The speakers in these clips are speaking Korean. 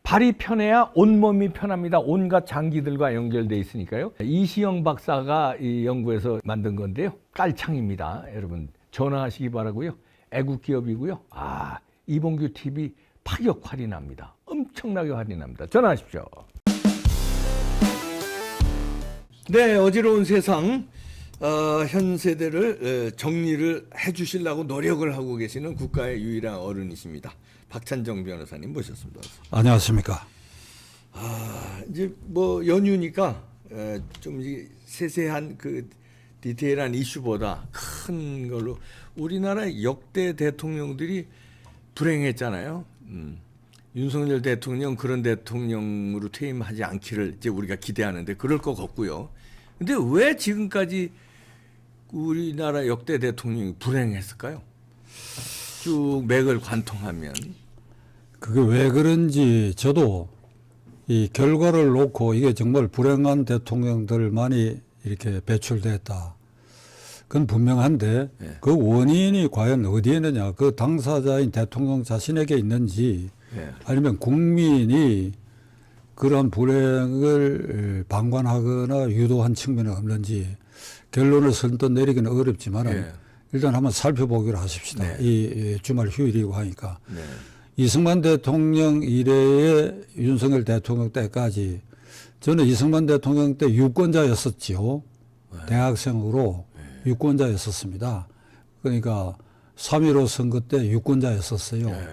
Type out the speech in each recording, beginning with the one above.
발이 편해야 온몸이 편합니다. 온갖 장기들과 연결돼 있으니까요. 이시영 박사가 이 연구에서 만든 건데요. 깔창입니다. 여러분 전화하시기 바라고요. 애국 기업이고요. 이봉규 TV 파격 할인합니다. 엄청나게 할인합니다. 전화하십시오. 네, 어지러운 세상 현 세대를 정리를 해주시려고 노력을 하고 계시는 국가의 유일한 어른이십니다. 박찬정 변호사님 모셨습니다. 안녕하십니까. 이제 뭐 연휴니까 좀 세세한 그 디테일한 이슈보다 큰 걸로 우리나라 역대 대통령들이 불행했잖아요. 윤석열 대통령 그런 대통령으로 퇴임하지 않기를 이제 우리가 기대하는데 그럴 것 같고요. 근데 왜 지금까지 우리나라 역대 대통령이 불행했을까요? 쭉 맥을 관통하면. 그게 왜 그런지 저도 이 결과를 놓고 이게 정말 불행한 대통령들만이 이렇게 배출됐다. 그건 분명한데 네. 그 원인이 과연 어디에 있느냐. 그 당사자인 대통령 자신에게 있는지 네. 아니면 국민이 그런 불행을 방관하거나 유도한 측면이 없는지 결론을 선뜻 내리기는 어렵지만 네. 일단 한번 살펴보기로 하십시다. 네. 이 주말 휴일이고 하니까. 네. 이승만 대통령 이래의 윤석열 대통령 때까지 저는 이승만 대통령 때 유권자였었지요. 네. 대학생으로 유권자였었습니다. 그러니까 3.15 선거 때 유권자였었어요. 네.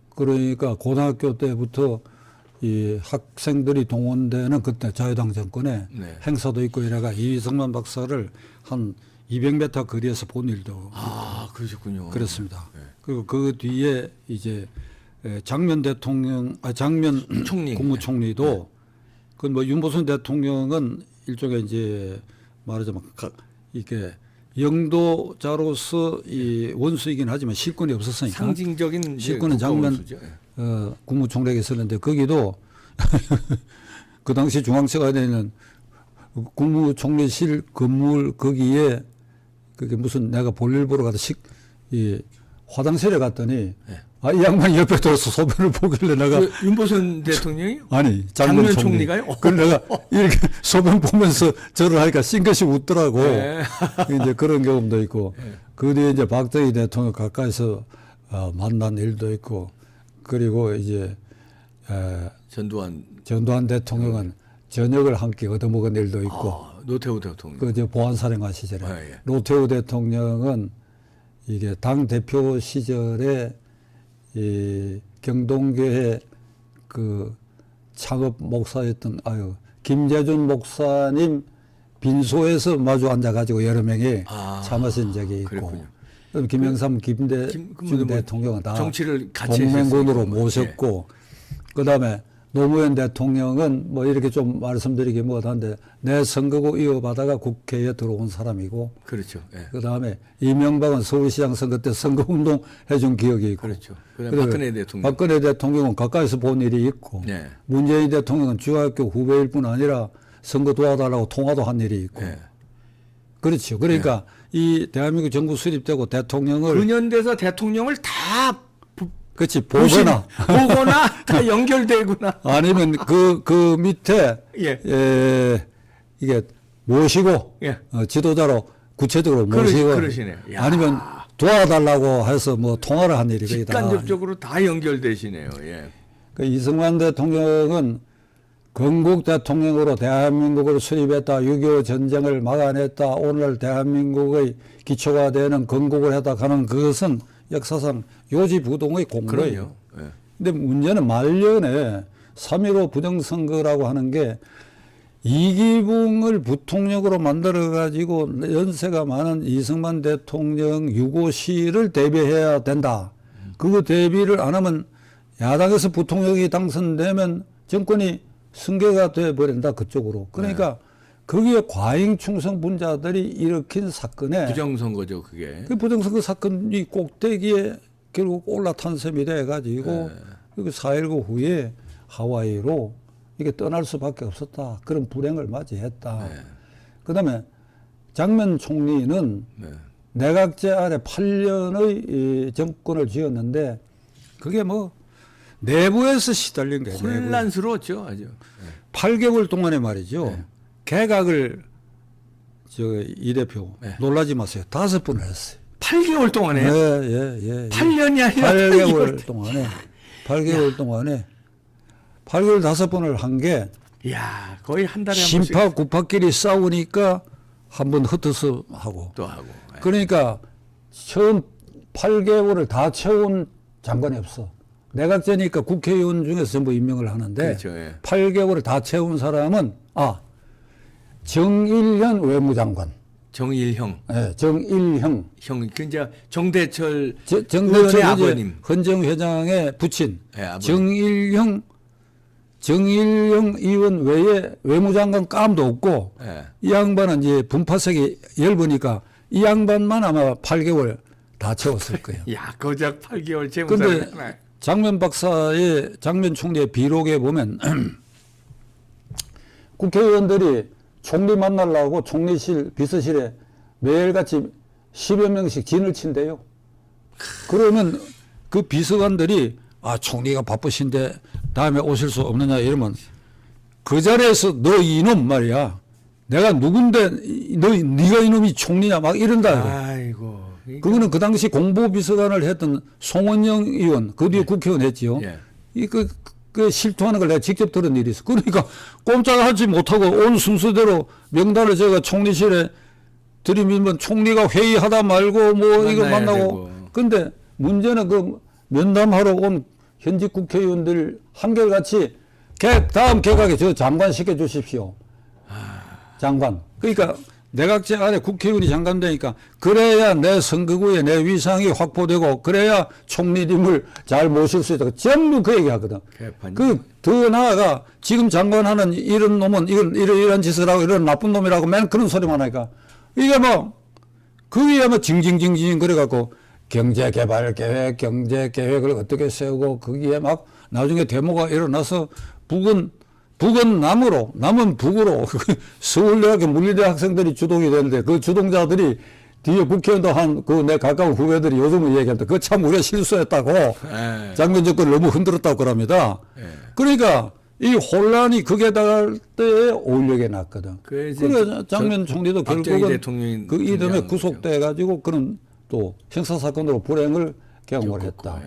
그러니까 고등학교 때부터 이 학생들이 동원되는 그때 자유당 정권에 네. 행사도 있고 이래가 이승만 박사를 한 200m 거리에서 본 일도 그러셨군요. 그렇습니다. 네. 그리고 그 뒤에 이제 장면 대통령, 장면 총리. 국무총리도 네. 그 뭐 윤보선 대통령은 일종의 이제 말하자면 이게 영도자로서 이 원수이긴 하지만 실권이 없었으니까 상징적인 실권은 장면 국무총리에게 있었는데 거기도 그 당시 중앙처가 되는 국무총리실 건물 거기에 그게 무슨 내가 볼일 보러 가다 이 화장실에 갔더니 네. 이 양반이 옆에 들어서 소변을 보길래 내가 윤보선 대통령이요? 아니 장면 총리가요? 그걸 내가 이렇게 소변 보면서 저를 하니까 싱긋이 웃더라고. 네. 이제 그런 경험도 있고 네. 그 뒤에 이제 박정희 대통령 가까이서 만난 일도 있고 그리고 이제 전두환 대통령은 저녁을 함께 얻어먹은 일도 있고 노태우 대통령. 그 보안사령관 시절에 예. 노태우 대통령은 이게 당 대표 시절에 이 경동교회 그 창업 목사였던 김재준 목사님 빈소에서 마주 앉아가지고 여러 명이 차 마신 적이 있고 그랬군요. 그럼 김영삼 김대중 대통령은 다 정치를 같이 동맹군으로 했었으니까. 모셨고 그다음에 노무현 대통령은 뭐 이렇게 좀 말씀드리기 뭐한데 내 선거구 이어받아가 국회에 들어온 사람이고 그렇죠. 예. 그다음에 이명박은 서울시장 선거 때 선거운동 해준 기억이 있고 그렇죠. 박근혜 대통령. 박근혜 대통령은 가까이서 본 일이 있고 네. 문재인 대통령은 중학교 후배일 뿐 아니라 선거 도와달라고 통화도 한 일이 있고 네. 그렇죠. 그러니까 이 대한민국 정부 수립되고 대통령을 근현대사 대통령을 다 그렇지 보거나 다 연결되구나. 아니면 그 밑에 이게 모시고 예. 지도자로 구체적으로 모시고 그러시네요. 야. 아니면 도와달라고 해서 뭐 통화를 한 일이 거의 다. 직간접적으로 다 연결되시네요. 예. 그 이승만 대통령은 건국 대통령으로 대한민국을 수립했다. 6.25 전쟁을 막아냈다. 오늘 대한민국의 기초가 되는 건국을 했다 하는 그것은 역사상 요지부동의 공로예요. 그럼요. 근데 문제는 말년에 3.15 부정선거라고 하는 게 이기붕을 부통령으로 만들어가지고 연세가 많은 이승만 대통령 유고시를 대비해야 된다. 그거 대비를 안 하면 야당에서 부통령이 당선되면 정권이 승계가 돼버린다. 그쪽으로. 그러니까 거기에 과잉 충성 분자들이 일으킨 사건에 부정선거죠, 그게. 그 부정선거 사건이 꼭대기에 결국 올라탄 셈이 돼가지고 그 4.19 후에 하와이로 이게 떠날 수밖에 없었다. 그런 불행을 맞이했다. 그다음에 장면 총리는 내각제 아래 8년의 이 정권을 쥐었는데 그게 뭐 내부에서 시달린 거예요. 내부에. 혼란스러웠죠, 아주. 8개월 동안에 말이죠. 네. 개각을 이 대표 네. 놀라지 마세요. 5번을 했어요. 8개월 동안에. 예. 8년이 아니라 8개월 동안에 8개월 동안에 8개월 5번을 한 게 이야, 거의 한 달에 한 번씩 심파 구파끼리 싸우니까 한 번 흩어서 하고. 또 하고. 그러니까 처음 8개월을 다 채운 장관이 없어. 내각제니까 국회의원 중에서 전부 임명을 하는데 그렇죠, 예. 8개월을 다 채운 사람은 정일현 외무장관. 정일형 예, 정일형. 형, 그 이제 정대철 정대철의 의원의 아버님. 헌정 회장의 부친. 예, 아버님. 정일형 의원 외에 외무장관 깜도 없고 예. 이 양반은 이제 분파색이 얇으니까 이 양반만 아마 8개월 다 채웠을 거예요. 야, 고작 8개월 근데 재무사를 장면 박사의 장면 총리의 비록에 보면 국회의원들이 총리 만나려고 총리실 비서실에 매일같이 10여 명씩 진을 친대요. 그러면 그 비서관들이 총리가 바쁘신데 다음에 오실 수 없느냐 이러면 그 자리에서 너 이놈 말이야. 내가 누군데 네가 이놈이 총리냐 막 이런다. 아이고. 그거는 그 당시 공보비서관을 했던 송원영 의원, 그 뒤에 국회의원 했지요. 예. 그 실토하는 걸 내가 직접 들은 일이 있어. 그러니까 꼼짝하지 못하고 온 순서대로 명단을 제가 총리실에 들이밀면 총리가 회의하다 말고 뭐 이거 만나야 만나고. 되고. 근데 문제는 그 면담하러 온 현직 국회의원들 한결같이 다음 개각에 저 장관 시켜 주십시오. 장관. 그러니까 내각제 안에 국회의원이 장관되니까 그래야 내 선거구에 내 위상이 확보되고 그래야 총리님을 잘 모실 수 있다. 전부 그 얘기하거든. 더 나아가 지금 장관하는 이런 놈은 이런 짓을 하고 이런 나쁜 놈이라고 맨 그런 소리만 하니까 이게 그 위에 징징징징 그래갖고 경제개발계획, 경제계획을 어떻게 세우고 거기에 막 나중에 데모가 일어나서 북은 남으로, 남은 북으로 서울대학교 물리대 학생들이 주동이 되는데 그 주동자들이 뒤에 국회의원도 한 그 내 가까운 후배들이 요즘은 얘기한다. 그거 참 우리가 실수했다고. 장면 정권을 너무 흔들었다고 그럽니다. 그러니까 이 혼란이 극에 달할 때에 오일력에 났거든. 그래 장면 총리도 결국은 그 이듬해 구속돼 가지고 그런 또 형사사건으로 불행을 경험을 했다.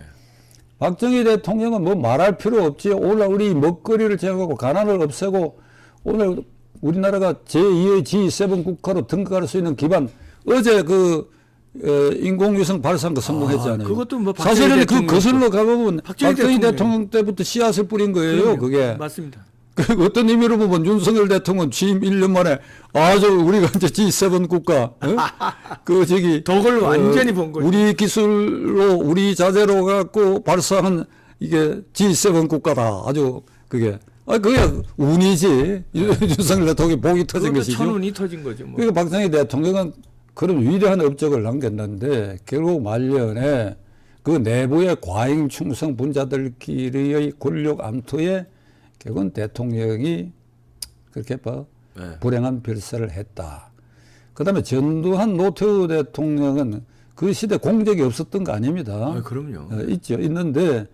박정희 대통령은 뭐 말할 필요 없지. 오늘 우리 먹거리를 제공하고 가난을 없애고 오늘 우리나라가 제2의 G7 국가로 등극할 수 있는 기반. 어제 인공위성 발사한 거 성공했잖아요. 그것도 뭐 사실은 그 거슬러 가보면 박정희 대통령 때부터 씨앗을 뿌린 거예요. 그게. 맞습니다. 어떤 의미로 보면 윤석열 대통령 취임 1년 만에 우리가 이제 G7 국가 덕을 완전히 본 거죠. 우리 기술로 우리 자재로 갖고 발사한 이게 G7 국가다. 아주 그게 운이지. 윤석열 대통령이 복이 터진 것이죠. 천운이 터진 거죠. 뭐. 그러니까 박정희 대통령은 그런 위대한 업적을 남겼는데 결국 말년에 그 내부의 과잉 충성 분자들끼리의 권력 암투에 결국은 대통령이 그렇게 불행한 별세를 했다. 그다음에 전두환 노태우 대통령은 그 시대 공적이 없었던 거 아닙니다. 그럼요. 있죠. 있는데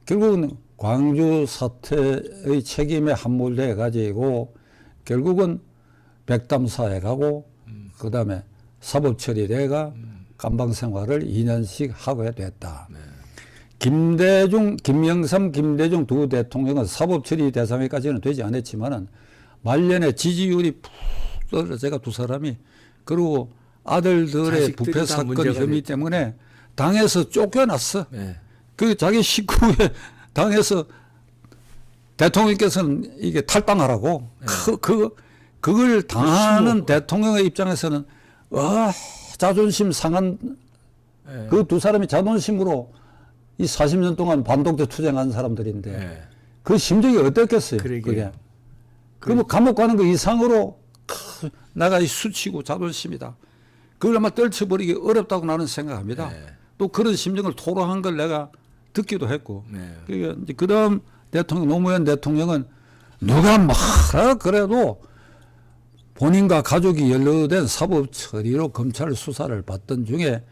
결국은 광주 사태의 책임에 함몰돼 가지고 결국은 백담사에 가고 그다음에 사법 처리돼가 감방 생활을 2년씩 하게 됐다. 김영삼, 김대중 두 대통령은 사법 처리 대상에까지는 되지 않았지만은 말년에 지지율이 푹 떨어져가 두 사람이 그리고 아들들의 부패 사건 혐의 때문에 당에서 쫓겨났어. 그 자기 식구의 당에서 대통령께서는 이게 탈당하라고 그걸 당하는 대통령의 입장에서는 자존심 상한 그 두 사람이 자존심으로 이 40년 동안 반독재 투쟁한 사람들인데 그 심정이 어땠겠어요? 그게. 그러면 감옥 가는 거 이상으로 내가 이 수치고 자존심이다. 그걸 아마 떨쳐버리기 어렵다고 나는 생각합니다. 또 그런 심정을 토로한 걸 내가 듣기도 했고. 그러니까 이제 그다음 노무현 대통령은 누가 뭐라 그래도 본인과 가족이 연루된 사법 처리로 검찰 수사를 받던 중에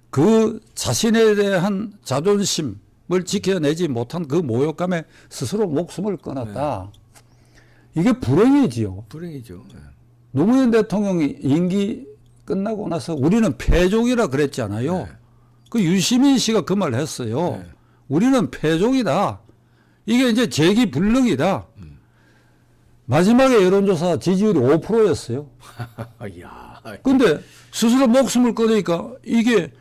그 자신에 대한 자존심, 지켜내지 못한 그 모욕감에 스스로 목숨을 끊었다. 이게 불행이지요. 불행이죠. 예. 노무현 대통령이 임기 끝나고 나서 우리는 패족이라 그랬잖아요. 네. 그 유시민 씨가 그 말을 했어요. 네. 우리는 패족이다. 이게 이제 재기불능이다. 마지막에 여론조사 지지율이 5%였어요. 야. 근데 스스로 목숨을 끊으니까 이게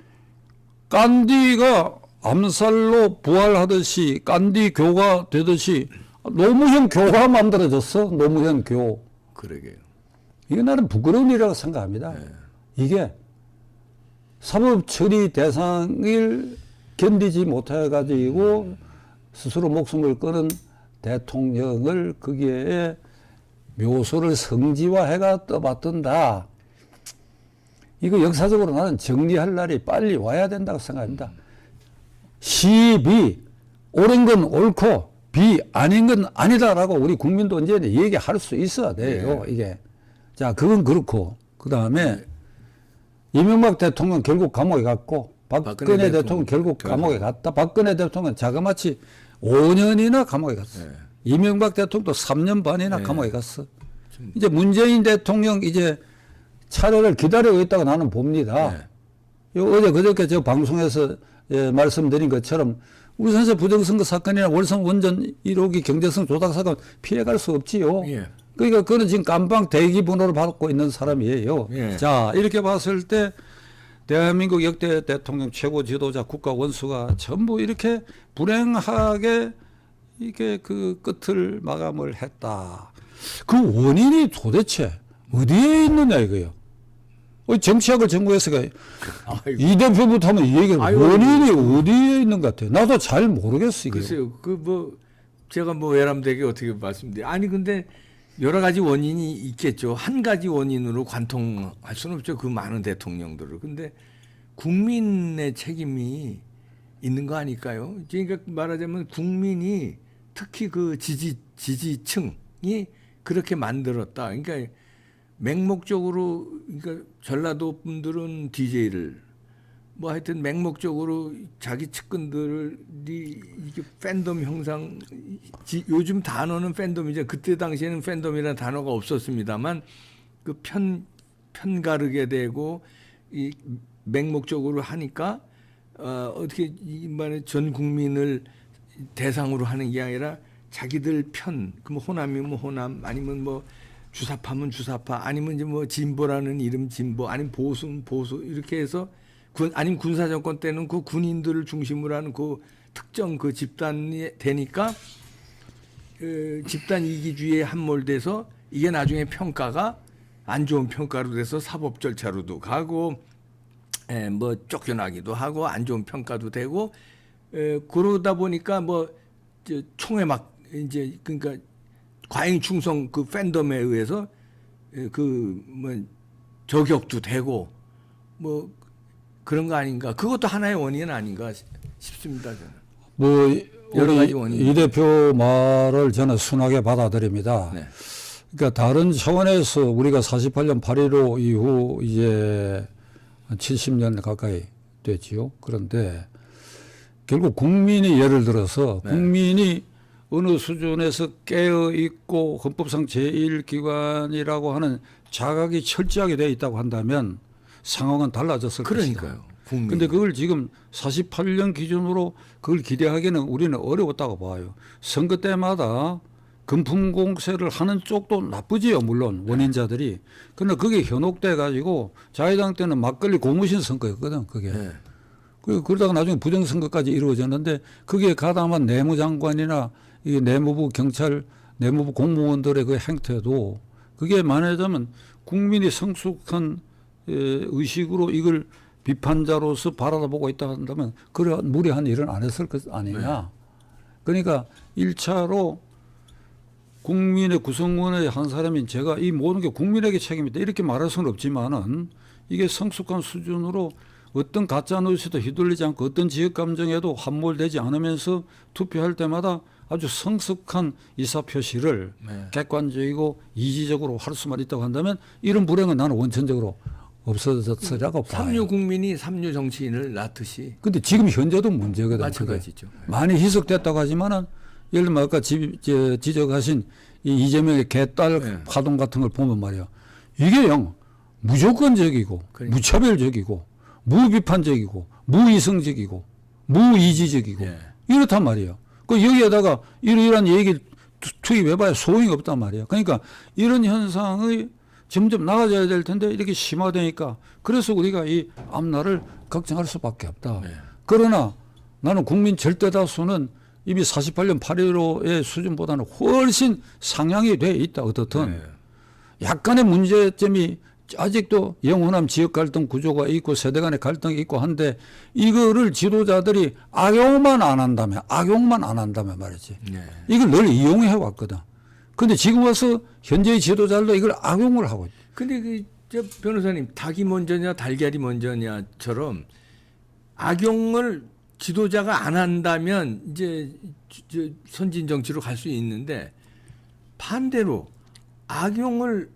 깐디가 암살로 부활하듯이 깐디 교가 되듯이 노무현 교가 만들어졌어. 노무현 교. 그러게요. 이게 나는 부끄러운 일이라고 생각합니다. 이게 사법 처리 대상을 견디지 못해가지고 스스로 목숨을 끊은 대통령을 거기에 묘소를 성지화해가 떠받든다. 이거 역사적으로 나는 정리할 날이 빨리 와야 된다고 생각합니다. 시비, 옳은 건 옳고 비 아닌 건 아니다라고 우리 국민도 이제 얘기할 수 있어야 돼요. 이게. 자, 그건 그렇고 그 다음에 이명박 대통령 결국 감옥에 갔고 박근혜 대통령 결국 감옥에 갔다. 박근혜 대통령은 자그마치 5년이나 감옥에 갔어. 이명박 대통령도 3년 반이나 감옥에 갔어. 이제 문재인 대통령 이제 차례를 기다리고 있다고 나는 봅니다. 어제 그저께 저 방송에서 말씀드린 것처럼 울산에서 부정선거 사건이나 월성 원전 1호기 경제성 조작 사건 피해갈 수 없지요. 그러니까 그는 지금 깜빵 대기 번호를 받고 있는 사람이에요. 자, 이렇게 봤을 때 대한민국 역대 대통령 최고 지도자 국가 원수가 전부 이렇게 불행하게 이게 그 끝을 마감을 했다. 그 원인이 도대체 어디에 있느냐 이거예요. 정치학을 전공해서가 이 대표부터 하면 이 얘기를 원인이 어디에 있는 것 같아요. 나도 잘 모르겠어요. 글쎄요. 그 뭐 제가 뭐 외람되게 어떻게 말씀드려. 아니 근데 여러 가지 원인이 있겠죠. 한 가지 원인으로 관통할 수는 없죠. 그 많은 대통령들을. 근데 국민의 책임이 있는 거 아닐까요? 그러니까 말하자면 국민이 특히 그 지지층이 그렇게 만들었다. 그러니까 맹목적으로 그러니까 전라도 분들은 DJ를 뭐 하여튼 맹목적으로 자기 측근들이 이게 팬덤 형상 요즘 단어는 팬덤이죠. 그때 당시에는 팬덤이라는 단어가 없었습니다만 그 편가르게 되고 이 맹목적으로 하니까 어떻게 이 말에 전 국민을 대상으로 하는 게 아니라 자기들 편, 그 뭐 호남이면 호남, 아니면 뭐 주사파면 주사파, 아니면 이제 뭐 진보라는 이름 진보, 아니면 보수는 보수 이렇게 해서 아니면 군사 정권 때는 그 군인들을 중심으로 하는 그 특정 그 집단이 되니까 집단 이기주의에 함몰돼서 이게 나중에 평가가 안 좋은 평가로 돼서 사법 절차로도 가고 뭐 쫓겨나기도 하고 안 좋은 평가도 되고 그러다 보니까 뭐 총에 막 이제 그러니까 과잉 충성 그 팬덤에 의해서 그 뭐 저격도 되고 뭐 그런 거 아닌가. 그것도 하나의 원인 아닌가 싶습니다. 저는. 뭐 여러 가지 원인. 이 대표 말을 저는 순하게 받아들입니다. 네. 그러니까 다른 차원에서 우리가 48년 8.15 이후 이제 70년 가까이 됐지요. 그런데 결국 국민이 예를 들어서 국민이 어느 수준에서 깨어 있고 헌법상 제1기관이라고 하는 자각이 철저하게 되어 있다고 한다면 상황은 달라졌을 그러니까요. 것이다. 그런데 그걸 지금 48년 기준으로 그걸 기대하기는 우리는 어려웠다고 봐요. 선거 때마다 금품공세를 하는 쪽도 나쁘지요. 물론 원인자들이. 그러나 그게 현혹돼 가지고 자유당 때는 막걸리 고무신 선거였거든. 그게. 그러다가 나중에 부정선거까지 이루어졌는데 그게 가담한 내무장관이나 이 내무부 경찰, 내무부 공무원들의 그 행태도 그게 말하자면 국민이 성숙한 의식으로 이걸 비판자로서 바라보고 있다 한다면 그런 무리한 일은 안 했을 것 아니냐. 그러니까 1차로 국민의 구성원의 한 사람인 제가 이 모든 게 국민에게 책임이다 이렇게 말할 수는 없지만은 이게 성숙한 수준으로 어떤 가짜 뉴스도 휘둘리지 않고 어떤 지역 감정에도 함몰되지 않으면서 투표할 때마다 아주 성숙한 의사표시를 객관적이고 이지적으로 할 수만 있다고 한다면 이런 불행은 나는 원천적으로 없어졌으라고 봐요. 삼류 국민이 삼류 정치인을 낳듯이 근데 지금 현재도 문제거든. 마찬가지죠. 그게. 많이 희석됐다고 하지만은 예를 들면 아까 지적하신 이 이재명의 개딸 네. 파동 같은 걸 보면 말이야. 이게 영 무조건적이고 그러니까. 무차별적이고 무비판적이고 무이성적이고 무이지적이고 네. 이렇단 말이에요. 그 여기에다가 이러이러한 얘기를 투입해봐야 소용이 없단 말이에요. 그러니까 이런 현상의 점점 나아져야 될 텐데 이렇게 심화되니까 그래서 우리가 이 앞날을 걱정할 수밖에 없다. 네. 그러나 나는 국민 절대다수는 이미 48년 8.15의 수준보다는 훨씬 상향이 돼 있다. 어떻든 네. 약간의 문제점이 아직도 영원한 지역 갈등 구조가 있고 세대 간의 갈등이 있고 한데 이거를 지도자들이 악용만 안 한다면 말이지. 네. 이걸 늘 이용해 왔거든. 근데 지금 와서 현재의 지도자들도 이걸 악용을 하고 있다. 근데 저 변호사님 닭이 먼저냐 달걀이 먼저냐처럼 악용을 지도자가 안 한다면 이제 선진 정치로 갈 수 있는데 반대로 악용을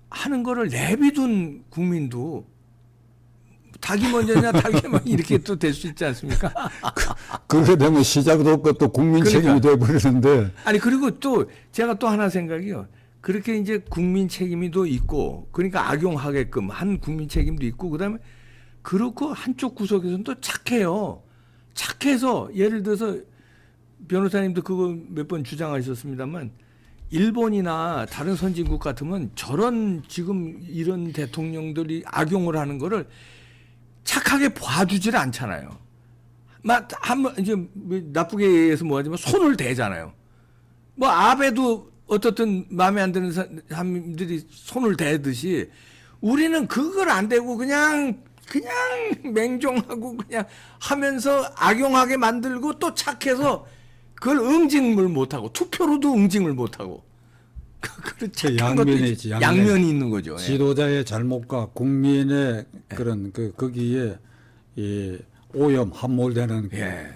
하는 거를 내비둔 국민도 닭이 먼저냐 달걀이 이렇게 또 될 수 있지 않습니까? 그렇게 되면 시작도 없고 또 국민 책임이 돼버리는데. 아니 그리고 또 제가 또 하나 생각이요. 그렇게 이제 국민 책임이도 있고 그러니까 악용하게끔 한 국민 책임도 있고 그다음에 그렇고 한쪽 구석에서는 또 착해요. 착해서 예를 들어서 변호사님도 그거 몇 번 주장하셨습니다만 일본이나 다른 선진국 같으면 저런 지금 이런 대통령들이 악용을 하는 거를 착하게 봐주질 않잖아요. 한번 이제 나쁘게 얘기해서 뭐하지만 손을 대잖아요. 뭐 아베도 어떻든 마음에 안 드는 사람들이 손을 대듯이 우리는 그걸 안 대고 그냥 맹종하고 그냥 하면서 악용하게 만들고 또 착해서 그걸 응징을 못하고 투표로도 응징을 못하고 그런 착한 것도 양면이지, 양면이 있는 거죠. 예. 지도자의 잘못과 국민의 그런 거기에 이 오염 함몰되는 예.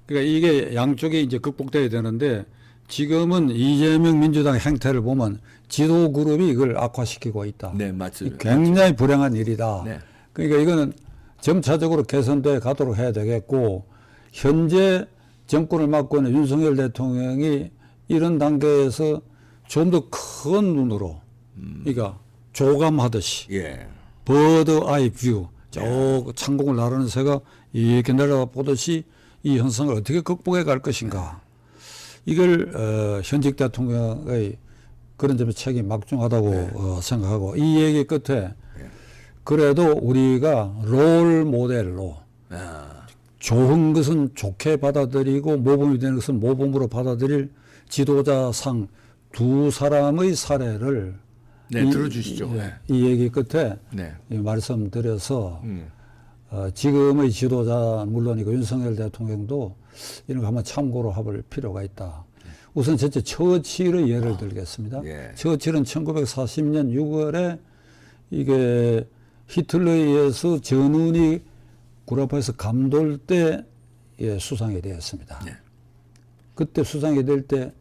그러니까 이게 양쪽이 이제 극복돼야 되는데 지금은 이재명 민주당 행태를 보면 지도 그룹이 이걸 악화시키고 있다. 네, 맞습니다. 굉장히 불행한 일이다. 네. 그러니까 이거는 점차적으로 개선돼 가도록 해야 되겠고 현재 정권을 맡고 있는 윤석열 대통령이 이런 단계에서 좀 더 큰 눈으로 그러니까 조감하듯이 예. 버드 아이 뷰 저 창공을 나르는 새가 이렇게 내려보듯이 이 현상을 어떻게 극복해 갈 것인가 이걸 현직 대통령의 그런 점에 책임이 막중하다고 생각하고 이 얘기 끝에 그래도 우리가 롤 모델로 좋은 것은 좋게 받아들이고 모범이 되는 것은 모범으로 받아들일 지도자상 두 사람의 사례를 네, 들어주시죠. 이 얘기 끝에 네. 말씀드려서 지금의 지도자 물론이고 윤석열 대통령도 이런 거 한번 참고로 해볼 필요가 있다. 우선 첫째 처칠의 예를 들겠습니다. 예. 처칠은 1940년 6월에 이게 히틀러에 의해서 전운이 구라파에서 감돌 때 수상이 되었습니다. 네. 그때 수상이 될 때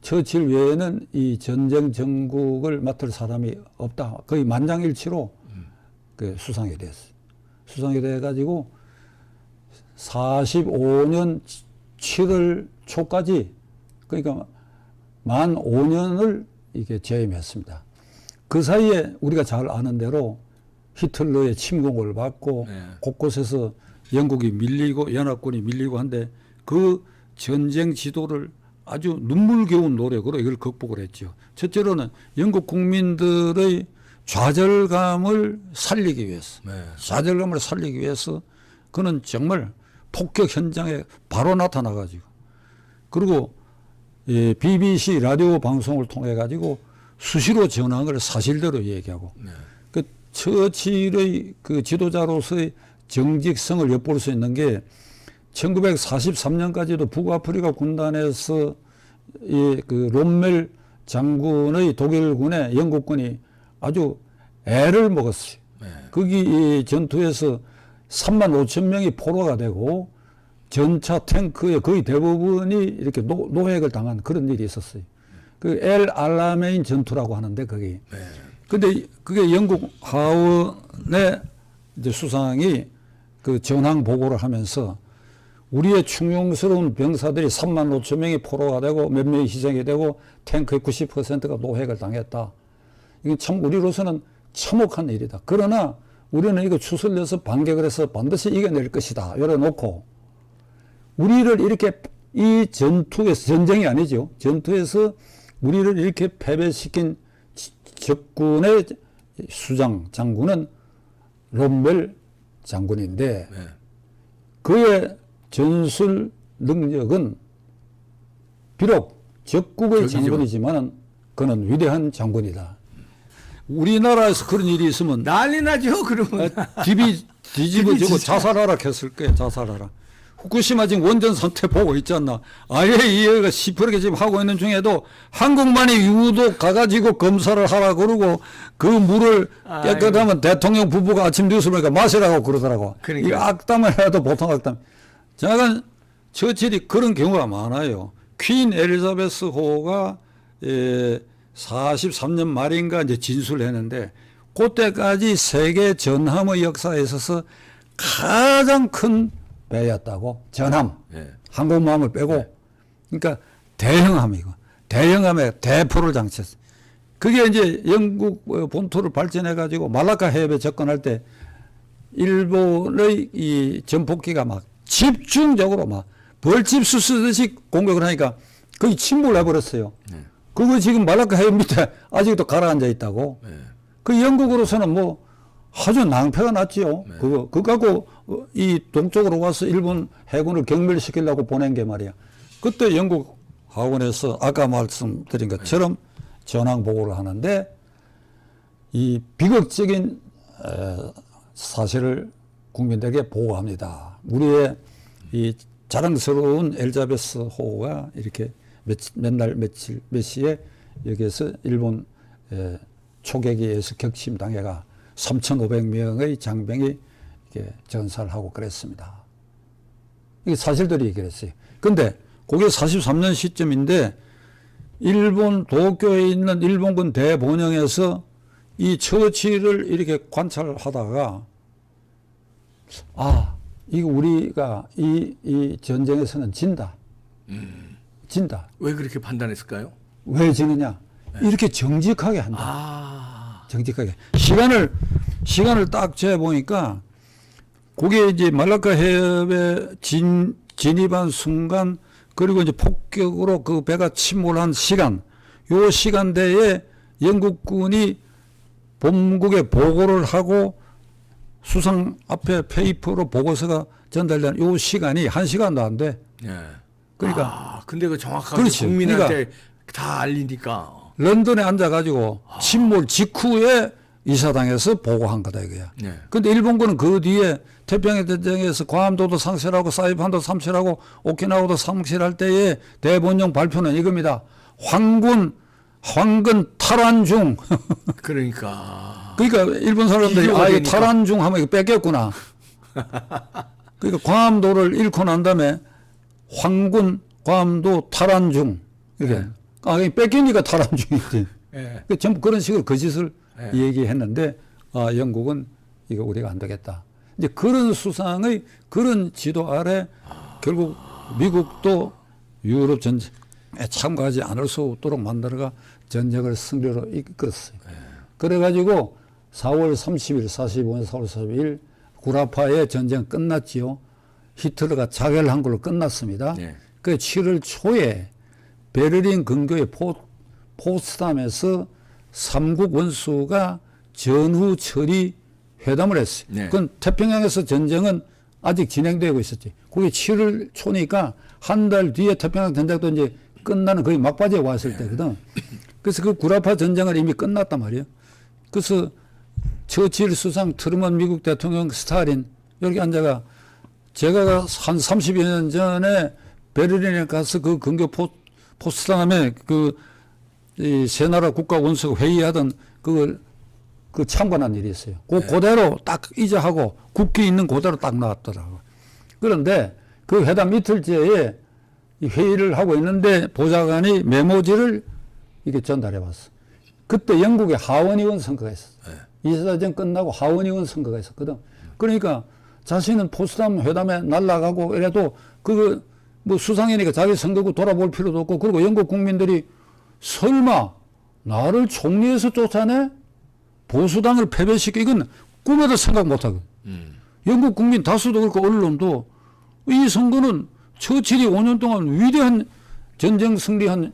처칠 외에는 이 전쟁 정국을 맡을 사람이 없다. 거의 만장일치로 그 수상이 됐어요. 수상이 돼가지고 45년 7월 초까지 그러니까 만 5년을 이게 재임했습니다. 그 사이에 우리가 잘 아는 대로 히틀러의 침공을 받고 네. 곳곳에서 영국이 밀리고 연합군이 밀리고 한데 그 전쟁 지도를 아주 눈물겨운 노력으로 이걸 극복을 했죠. 첫째로는 영국 국민들의 좌절감을 살리기 위해서 네. 좌절감을 살리기 위해서 그는 정말 폭격 현장에 바로 나타나가지고 그리고 BBC 라디오 방송을 통해 가지고 수시로 전한 걸 사실대로 얘기하고 네. 그 처칠의 그 지도자로서의 정직성을 엿볼 수 있는 게 1943년까지도 북아프리카 군단에서 이 그 롬멜 장군의 독일군에 영국군이 아주 애를 먹었어요. 네. 거기 이 전투에서 3만 5천 명이 포로가 되고 전차 탱크의 거의 대부분이 이렇게 노획을 당한 그런 일이 있었어요. 그 엘 알라메인 전투라고 하는데 거기 네. 근데 그게 영국 하원의 이제 수상이 그 전황 보고를 하면서 우리의 충용스러운 병사들이 3만 5천 명이 포로가 되고 몇 명이 희생이 되고 탱크의 90%가 노획을 당했다. 이건 참 우리로서는 참혹한 일이다. 그러나 우리는 이거 추슬려서 반격을 해서 반드시 이겨낼 것이다. 열어놓고 우리를 이렇게 이 전투에서, 전쟁이 아니죠. 전투에서 우리를 이렇게 패배시킨 적군의 수장, 장군은 롬멜 장군인데 네. 그의 전술 능력은 비록 적국의 적이죠. 장군이지만 그는 위대한 장군이다. 우리나라에서 그런 일이 있으면 난리 나죠. 그러면 뒤집어지고 자살하라 했을 거예요. 자살하라. 후쿠시마 지금 원전 상태 보고 있지 않나. 아예 이해가 시퍼렇게 지금 하고 있는 중에도 한국만이 유독 가가지고 검사를 하라 그러고 그 물을 깨끗하면 대통령 부부가 아침 뉴스 보니까 마시라고 그러더라고. 그러니까. 이 악담을 해도 보통 악담. 저는 처칠이 그런 경우가 많아요. 퀸 엘리자베스 호가 43년 말인가 이제 진술했는데 그때까지 세계 전함의 역사에 있어서 가장 큰 배였다고. 전함. 네. 항공모함을 빼고. 그러니까 대형함이고. 대형함에 대포를 장치했어요. 그게 이제 영국 본토를 발전해 가지고 말라카 해협에 접근할 때 일본의 이 전폭기가 막 집중적으로 막 벌집수 쓰듯이 공격을 하니까 거의 침몰해 버렸어요. 네. 그거 지금 말라카 해협 밑에 아직도 가라앉아 있다고. 네. 그 영국으로서는 뭐 아주 낭패가 났지요. 네. 그거 갖고 이 동쪽으로 와서 일본 해군을 경멸시키려고 보낸 게 말이야. 그때 영국 하원에서 아까 말씀드린 것처럼 전황 보고를 하는데 이 비극적인 사실을 국민들에게 보고합니다. 우리의 이 자랑스러운 엘자베스 호가 이렇게 몇 시에 여기에서 일본 초계기에 의해서 격침당해가 3,500명의 장병이 이렇게 전사를 하고 그랬습니다. 이게 사실들이 얘기를 했어요. 근데 그게 43년 시점인데 일본 도쿄에 있는 일본군 대본영에서 이 처치를 이렇게 관찰하다가 이거 우리가 이 전쟁에서는 진다. 진다. 왜 그렇게 판단했을까요? 왜 지느냐? 이렇게 정직하게 한다. 정직하게. 시간을 딱 재보니까 그게 이제 말라카 해협에 진입한 순간 그리고 이제 폭격으로 그 배가 침몰한 시간, 요 시간대에 영국군이 본국에 보고를 하고 수상 앞에 페이퍼로 보고서가 전달된 요 시간이 1시간도 안 돼. 네. 그러니까. 근데 그 정확하게 그렇지. 국민한테 다 알리니까. 런던에 앉아가지고 침몰 직후에 이사당에서 보고한 거다 이거야. 네. 근데 일본군은 그 뒤에 태평양 전쟁에서 괌도도 상실하고 사이판도 상실하고 오키나와도 상실할 때의 대본령 발표는 이겁니다. 황근 탈환 중. 그러니까 일본 사람들이 비교가 이거 되니까. 탈환 중 하면 이거 뺏겼구나. 그러니까 괌도를 잃고 난 다음에 황군 괌도 탈환 중. 이렇게. 네. 뺏기니까 탈환 중이지. 네. 전부 그런 식으로 거짓을 네. 얘기했는데 영국은 이거 우리가 안 되겠다. 이제 그런 수상의 그런 지도 아래 결국 미국도 유럽 전쟁에 참가하지 않을 수 없도록 만들어가 전쟁을 승리로 이끌었어요. 그래가지고 4월 30일, 45일, 4월 40일 구라파의 전쟁 끝났지요. 히틀러가 자결한 걸로 끝났습니다. 네. 그 7월 초에 베를린 근교의 포츠담에서 삼국 원수가 전후 처리 회담을 했어요. 네. 그건 태평양에서 전쟁은 아직 진행되고 있었지. 그게 7월 초니까 한 달 뒤에 태평양 전쟁도 이제 끝나는 거의 막바지에 왔을 때거든. 그래서 그 구라파 전쟁은 이미 끝났단 말이에요. 그래서 처칠 수상, 트루먼 미국 대통령, 스탈린 여기 앉아가 제가 한 30여 년 전에 베를린에 가서 그 근교 포츠담에 이 세 나라 국가 원수가 회의하던 그걸 참관한 일이 있어요. 그대로 딱 이자하고 국기 있는 그대로 딱 나왔더라고요. 그런데 그 회담 이틀째에 이 회의를 하고 있는데 보좌관이 메모지를 이렇게 전달해 봤어. 그때 영국에 하원의원 선거가 있었어요. 2차 대전 끝나고 하원의원 선거가 있었거든. 그러니까 자신은 포스담 회담에 날아가고 이래도 그거 뭐 수상이니까 자기 선거구 돌아볼 필요도 없고, 그리고 영국 국민들이 설마 나를 총리에서 쫓아내? 보수당을 패배시켜? 이건 꿈에도 생각 못하거든. 영국 국민 다수도 그렇고 언론도 이 선거는 처칠이 5년 동안 위대한 전쟁 승리한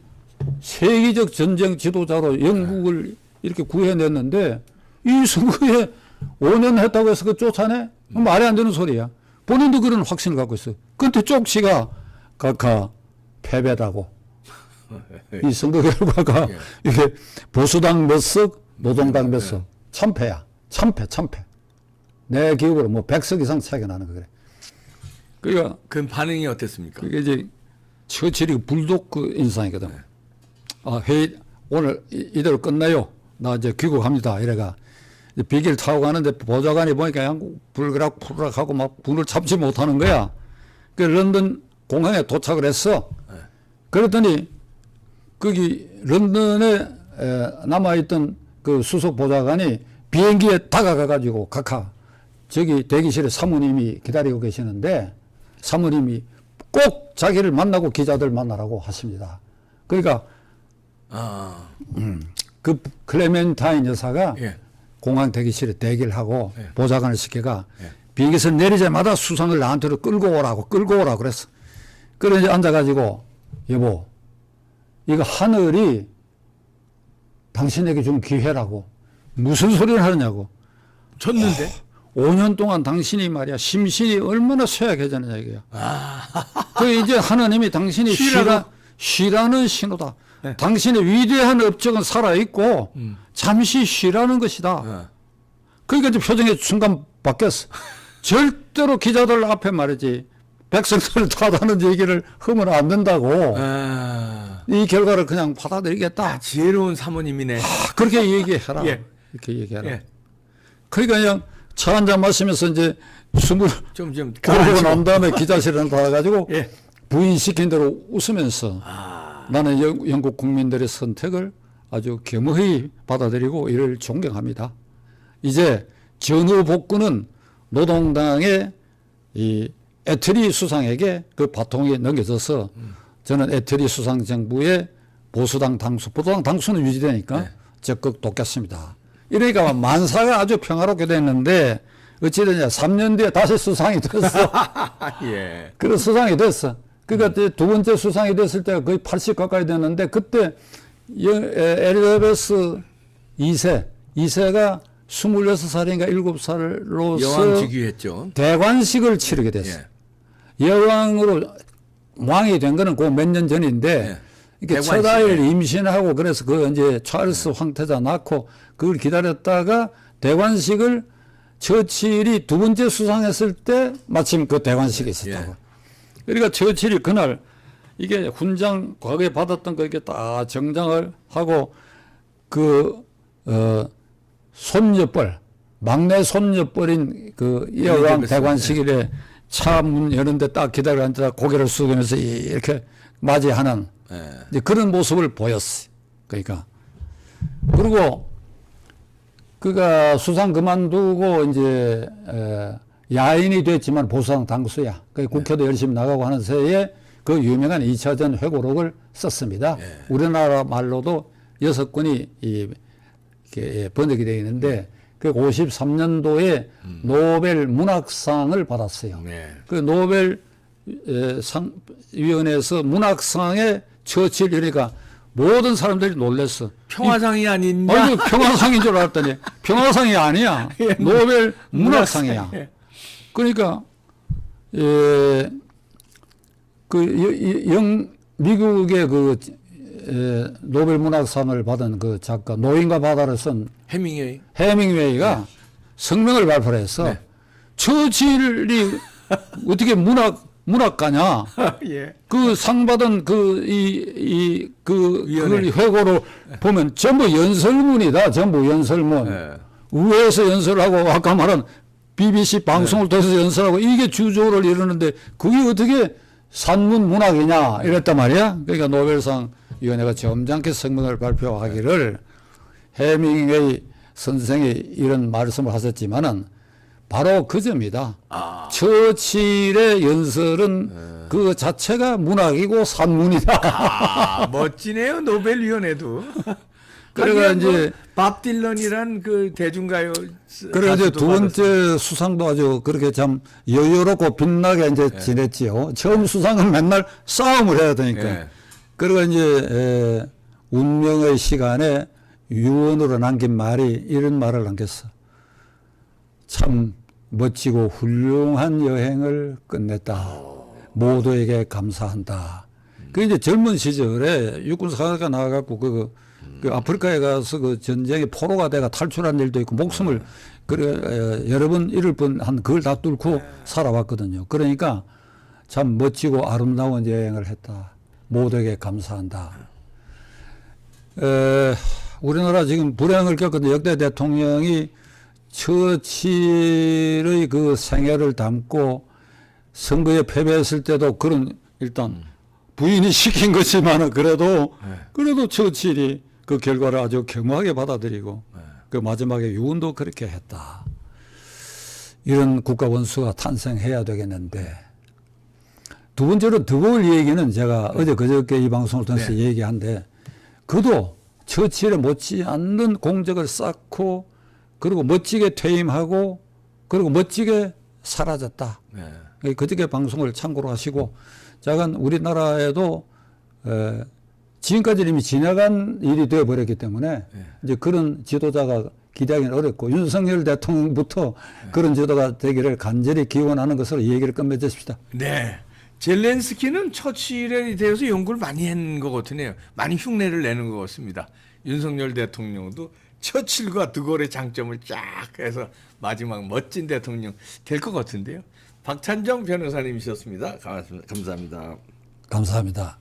세계적 전쟁 지도자로 영국을 이렇게 구해냈는데 이 선거에 5년 했다고 해서 그 쫓아내? 말이 안 되는 소리야. 본인도 그런 확신을 갖고 있어요. 그런데 쪽지가 각하 패배라고. 이 선거 결과가 이게 보수당 몇 석, 노동당 몇 석. 참패야. 참패. 내 기억으로 뭐 100석 이상 차이가 나는 거 그래. 그러니까 그 반응이 어땠습니까? 그게 이제 처칠이 불독 그 인상이거든. 아, 회의 오늘 이대로 끝나요. 나 이제 귀국합니다. 이래가 비기를 타고 가는데 보좌관이 보니까 그냥 불그락 하고 막 분을 참지 못하는 거야. 그 런던 공항에 도착을 했어. 그랬더니 거기 런던에 남아있던 그 수석 보좌관이 비행기에 다가가가지고 각하 저기 대기실에 사모님이 기다리고 계시는데 사모님이 꼭 자기를 만나고 기자들 만나라고 하십니다. 그러니까 그 클레멘타인 여사가 공항 대기실에 대기를 하고 보좌관을 시켜가 비행기에서 내리자마자 수상을 나한테로 끌고 오라고 그랬어. 그래 이제 앉아가지고 여보 이거 하늘이 당신에게 준 기회라고 무슨 소리를 하느냐고. 졌는데? 5년 동안 당신이 말이야 심신이 얼마나 쇠약해졌느냐 이거야. 그 이제 하나님이 당신이 쉬라는 신호다. 네. 당신의 위대한 업적은 살아있고 잠시 쉬라는 것이다. 그러니까 이제 표정이 순간 바뀌었어. 절대로 기자들 앞에 말이지 백성들을 타다는 얘기를 하면 안 된다고. 이 결과를 그냥 받아들이겠다. 지혜로운 사모님이네. 그렇게 얘기해라. 이렇게 얘기해라. 그러니까 그냥 차 한잔 마시면서 이제 숨을 고르고 난 다음에 기자실에 나가가지고 부인 시킨 대로 웃으면서 나는 영국 국민들의 선택을 아주 겸허히 받아들이고 이를 존경합니다. 이제 전후 복구는 노동당의 이 애트리 수상에게 그 바통이 넘겨져서 저는 애트리 수상 정부의 보수당 당수는 유지되니까 적극 돕겠습니다. 이러니까 만사가 아주 평화롭게 됐는데 어찌되냐 3년 뒤에 다시 수상이 됐어. 그래서 수상이 됐어. 그러니까 두 번째 수상이 됐을 때가 거의 80 가까이 됐는데 그때 엘리자베스 2세가 26살인가 7살로서 여왕 즉위했죠. 대관식을 치르게 됐어. 여왕으로 왕이 된 거는 그 몇 년 전인데 이렇게 첫 아이를 임신하고 그래서 그 이제 찰스 황태자 낳고 그걸 기다렸다가 대관식을 처칠이 두 번째 수상했을 때 마침 그 대관식이 있었다고. 그러니까 처칠이 그날 이게 훈장 과거에 받았던 거 이렇게 다 정장을 하고 그 손녀뻘 막내 손녀뻘인 그 여왕 대관식일에 차 문 여는데 딱 기다려 앉아 고개를 숙이면서 이렇게 맞이하는 이제 그런 모습을 보였어요. 그러니까 그리고 그가 수상 그만두고 이제 야인이 됐지만 보수당 당수야. 그 국회도 열심히 나가고 하는 새에 그 유명한 2차전 회고록을 썼습니다. 우리나라 말로도 6권이 이렇게 번역이 되어 있는데 그 53년도에 노벨 문학상을 받았어요. 그 노벨 위원회에서 문학상에 처칠 이러니까 모든 사람들이 놀랐어. 평화상이 아닌냐? 아니, 평화상인 줄 알았더니 평화상이 아니야. 노벨 문학상이야. 그러니까 미국의 그 노벨 문학상을 받은 그 작가 노인과 바다를 쓴 해밍웨이가 성명을 발표를 했어. 처칠이 어떻게 문학가냐? 그 상 받은 그 회고를 보면 전부 연설문이다. 전부 연설문. 의회에서 연설하고 아까 말한 BBC 방송을 통해서 연설하고 이게 주조를 이루는데 그게 어떻게 산문 문학이냐 이랬단 말이야. 그러니까 노벨상 위원회가 점잖게 성명을 발표하기를 해밍웨이 선생이 이런 말씀을 하셨지만은 바로 그 점이다. 처칠의 연설은 그 자체가 문학이고 산문이다. 아, 멋지네요. 노벨위원회도. 그래가 하긴 뭐 이제 밥 딜런이란 그 대중가요 그래 이제 가수도 두 번째 수상도 아주 그렇게 참 여유롭고 빛나게 이제 지냈지요. 처음 수상은 맨날 싸움을 해야 되니까. 예. 그리고 이제 운명의 시간에 유언으로 남긴 말이 이런 말을 남겼어. 참 멋지고 훌륭한 여행을 끝냈다. 모두에게 감사한다. 그 이제 젊은 시절에 육군사가 나와갖고 그 아프리카에 가서 그 전쟁에 포로가 돼가 탈출한 일도 있고 목숨을 그래 여러 번 잃을 뻔한 그걸 다 뚫고 살아왔거든요. 그러니까 참 멋지고 아름다운 여행을 했다. 모두에게 감사한다. 우리나라 지금 불행을 겪은 역대 대통령이 처칠의 그 생애를 담고 선거에 패배했을 때도 그런 일단 부인이 시킨 거지만은 그래도 처칠이 그 결과를 아주 겸허하게 받아들이고 그 마지막에 유언도 그렇게 했다. 이런 국가 원수가 탄생해야 되겠는데 두 번째로 드골 얘기는 제가 어제 그저께 이 방송을 통해서 얘기한데 그도 처칠에 못지않는 공적을 쌓고 그리고 멋지게 퇴임하고 그리고 멋지게 사라졌다. 그저께 방송을 참고로 하시고 작은 우리나라에도 지금까지 이미 지나간 일이 되어버렸기 때문에 이제 그런 지도자가 기대하기는 어렵고 윤석열 대통령부터 그런 지도가 되기를 간절히 기원하는 것으로 얘기를 끝맺으십시다. 네. 젤렌스키는 처칠에 대해서 연구를 많이 한 것 같으네요. 많이 흉내를 내는 것 같습니다. 윤석열 대통령도 처칠과 드골의 장점을 쫙 해서 마지막 멋진 대통령 될 것 같은데요. 박찬정 변호사님이셨습니다. 감사합니다. 감사합니다.